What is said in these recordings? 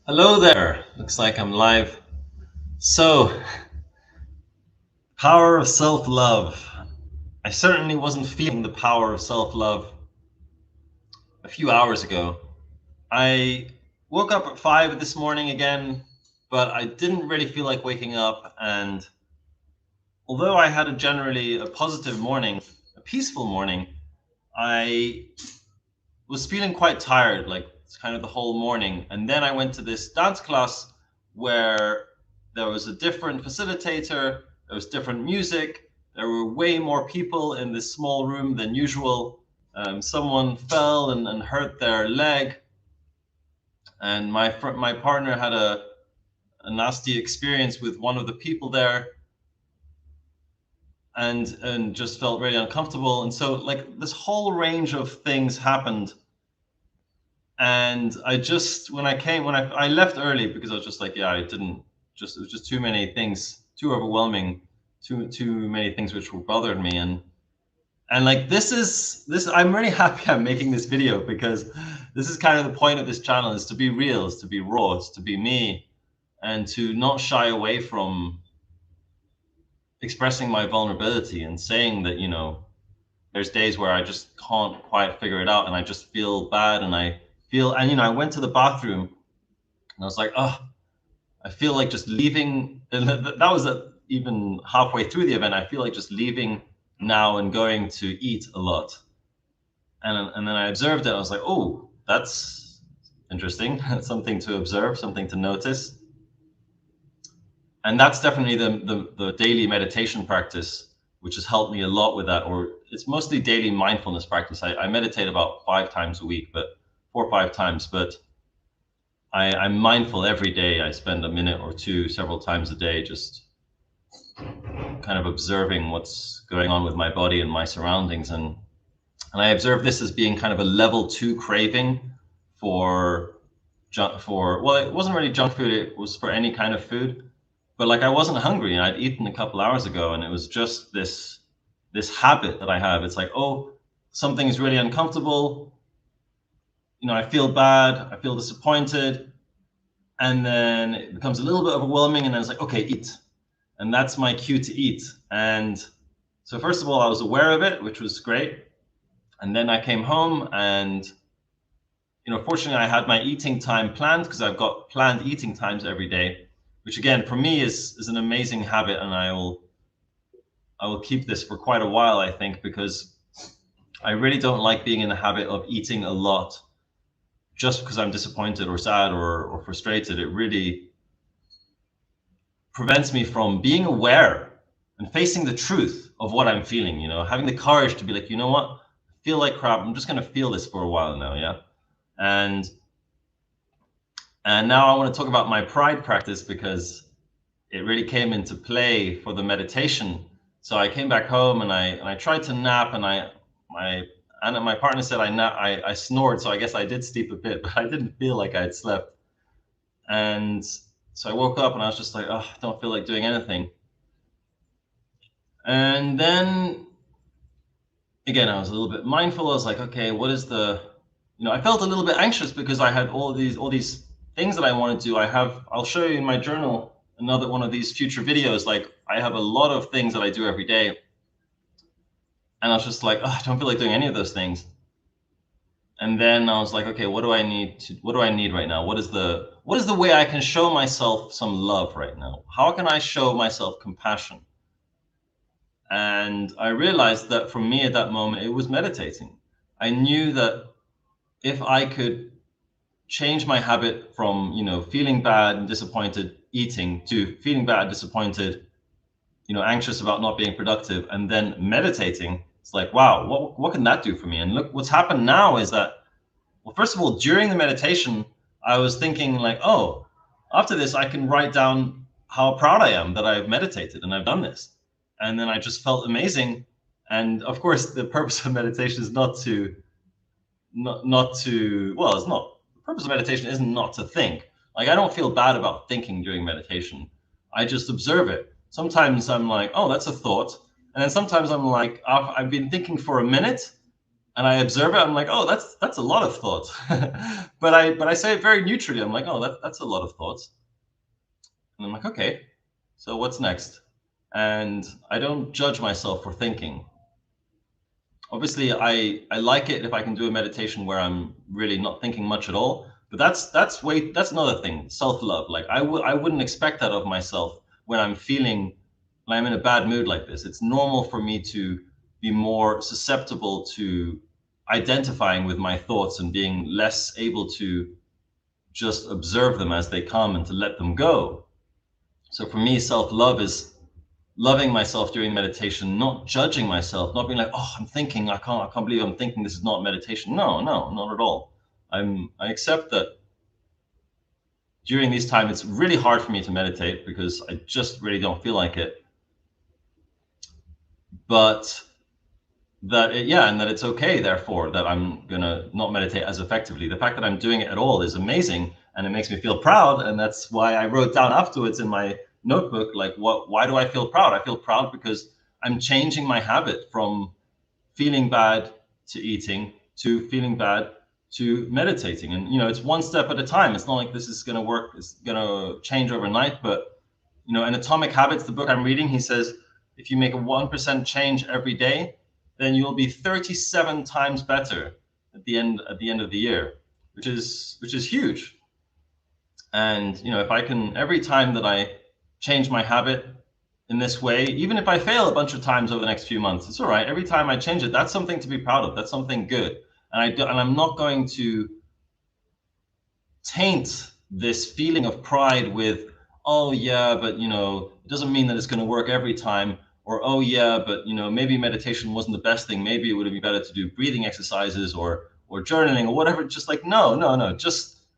Hello there. Looks like I'm live. So, power of self love. I certainly wasn't feeling the power of self love a few hours ago. I woke up at 5 this morning again, but I didn't really feel like waking up. And although I had a generally a positive morning, a peaceful morning, I was feeling quite tired, like kind of the whole morning. And then I went to this dance class where there was a different facilitator, there was different music, there were way more people in this small room than usual. Someone fell and hurt their leg, and my partner had a nasty experience with one of the people there, and just felt really uncomfortable. And so, like, this whole range of things happened, and I just when I left early because I was just like, yeah, I didn't just it was just too many things, too overwhelming, too many things which were bothering me. And like, this I'm really happy I'm making this video, because this is kind of the point of this channel, is to be real, is to be raw, is to be me, and to not shy away from expressing my vulnerability and saying that, there's days where I just can't quite figure it out, and I just feel bad, and I went to the bathroom and I was like, oh, I feel like just leaving. And that was even halfway through the event. I feel like just leaving now and going to eat a lot. And then I observed it. I was like, oh, that's interesting. Something to observe, something to notice. And that's definitely the daily meditation practice, which has helped me a lot with that. Or it's mostly daily mindfulness practice. I meditate about 5 times a week, but 4 or 5 times. But I'm mindful every day. I spend a minute or two several times a day just kind of observing what's going on with my body and my surroundings. And I observe this as being kind of a level 2 craving for well, it wasn't really junk food, it was for any kind of food. But like, I wasn't hungry and I'd eaten a couple hours ago, and it was just this habit that I have. It's like, oh, something's really uncomfortable, I feel bad, I feel disappointed, and then it becomes a little bit overwhelming, and then it's like, okay, eat. And that's my cue to eat. And so first of all, I was aware of it, which was great. And then I came home, and fortunately I had my eating time planned, because I've got planned eating times every day, which again for me is an amazing habit, and I will keep this for quite a while, I think, because I really don't like being in the habit of eating a lot just because I'm disappointed or sad or frustrated. It really prevents me from being aware and facing the truth of what I'm feeling, having the courage to be like, you know what, I feel like crap. I'm just going to feel this for a while now. Yeah. And now I want to talk about my pride practice, because it really came into play for the meditation. So I came back home and I tried to nap, and my partner said I snored, so I guess I did sleep a bit, but I didn't feel like I had slept. And so I woke up and I was just like, oh, I don't feel like doing anything. And then again, I was a little bit mindful. I was like, okay, what is I felt a little bit anxious because I had all these things that I want to do. I'll show you in my journal another one of these future videos. Like, I have a lot of things that I do every day. And I was just like, oh, I don't feel like doing any of those things. And then I was like, okay, what do I need right now? What is the way I can show myself some love right now? How can I show myself compassion? And I realized that for me at that moment, it was meditating. I knew that if I could change my habit from, feeling bad and disappointed eating, to feeling bad, disappointed, anxious about not being productive, and then meditating, it's like, wow, what can that do for me? And look, what's happened now is that, well, first of all, during the meditation, I was thinking like, oh, after this, I can write down how proud I am that I've meditated and I've done this. And then I just felt amazing. And of course, the purpose of meditation is not to, well, it's not, the purpose of meditation isn't not to think. Like, I don't feel bad about thinking during meditation. I just observe it. Sometimes I'm like, oh, that's a thought. And then sometimes I'm like, I've been thinking for a minute, and I observe it. I'm like, oh, that's a lot of thoughts. But I say it very neutrally. I'm like, oh, that's a lot of thoughts. And I'm like, okay, so what's next? And I don't judge myself for thinking. Obviously, I like it if I can do a meditation where I'm really not thinking much at all. But that's another thing. Self-love. Like I wouldn't expect that of myself when I'm feeling like I'm in a bad mood like this. It's normal for me to be more susceptible to identifying with my thoughts and being less able to just observe them as they come and to let them go. So for me, self-love is loving myself during meditation, not judging myself, not being like, oh, I'm thinking, I can't believe I'm thinking, this is not meditation. No, no, not at all. I accept that during these times, it's really hard for me to meditate because I just really don't feel like it. But and that it's okay, therefore, that I'm gonna not meditate as effectively. The fact that I'm doing it at all is amazing, and it makes me feel proud. And that's why I wrote down afterwards in my notebook, like, why do I feel proud? I feel proud because I'm changing my habit from feeling bad to eating to feeling bad to meditating. And it's one step at a time. It's not like this is going to work, it's going to change overnight. But in Atomic Habits, the book I'm reading, he says if you make a 1% change every day, then you'll be 37 times better at the end of the year, which is huge. And if I can, every time that I change my habit in this way, even if I fail a bunch of times over the next few months, it's all right. Every time I change it, that's something to be proud of. That's something good. And I'm not going to taint this feeling of pride with, oh yeah, but it doesn't mean that it's going to work every time. Or, oh yeah, but maybe meditation wasn't the best thing. Maybe it would be better to do breathing exercises or journaling or whatever. Just like, no.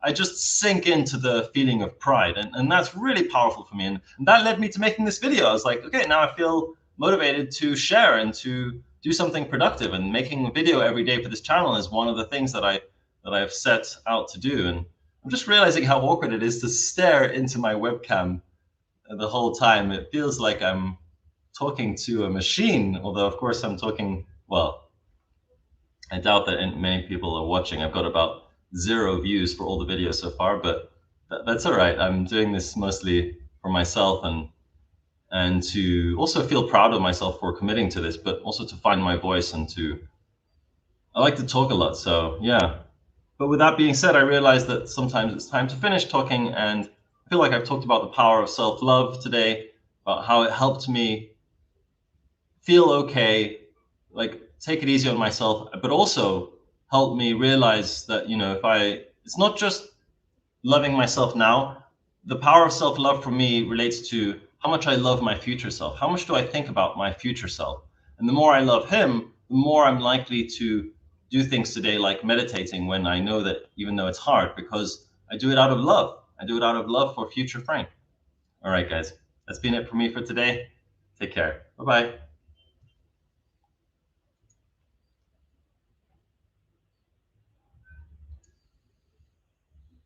I just sink into the feeling of pride. And that's really powerful for me. And that led me to making this video. I was like, okay, now I feel motivated to share and to do something productive. And making a video every day for this channel is one of the things that I've set out to do. And I'm just realizing how awkward it is to stare into my webcam the whole time. It feels like I'm talking to a machine, although of course I'm talking, well, I doubt that many people are watching. I've got about 0 views for all the videos so far, but that's all right. I'm doing this mostly for myself and to also feel proud of myself for committing to this, but also to find my voice and I like to talk a lot, so yeah. But with that being said, I realize that sometimes it's time to finish talking, and I feel like I've talked about the power of self-love today, about how it helped me feel okay, like take it easy on myself, but also help me realize that, it's not just loving myself now. The power of self-love for me relates to how much I love my future self. How much do I think about my future self? And the more I love him, the more I'm likely to do things today like meditating, when I know that even though it's hard, because I do it out of love. I do it out of love for future Frank. All right, guys, that's been it for me for today. Take care. Bye-bye.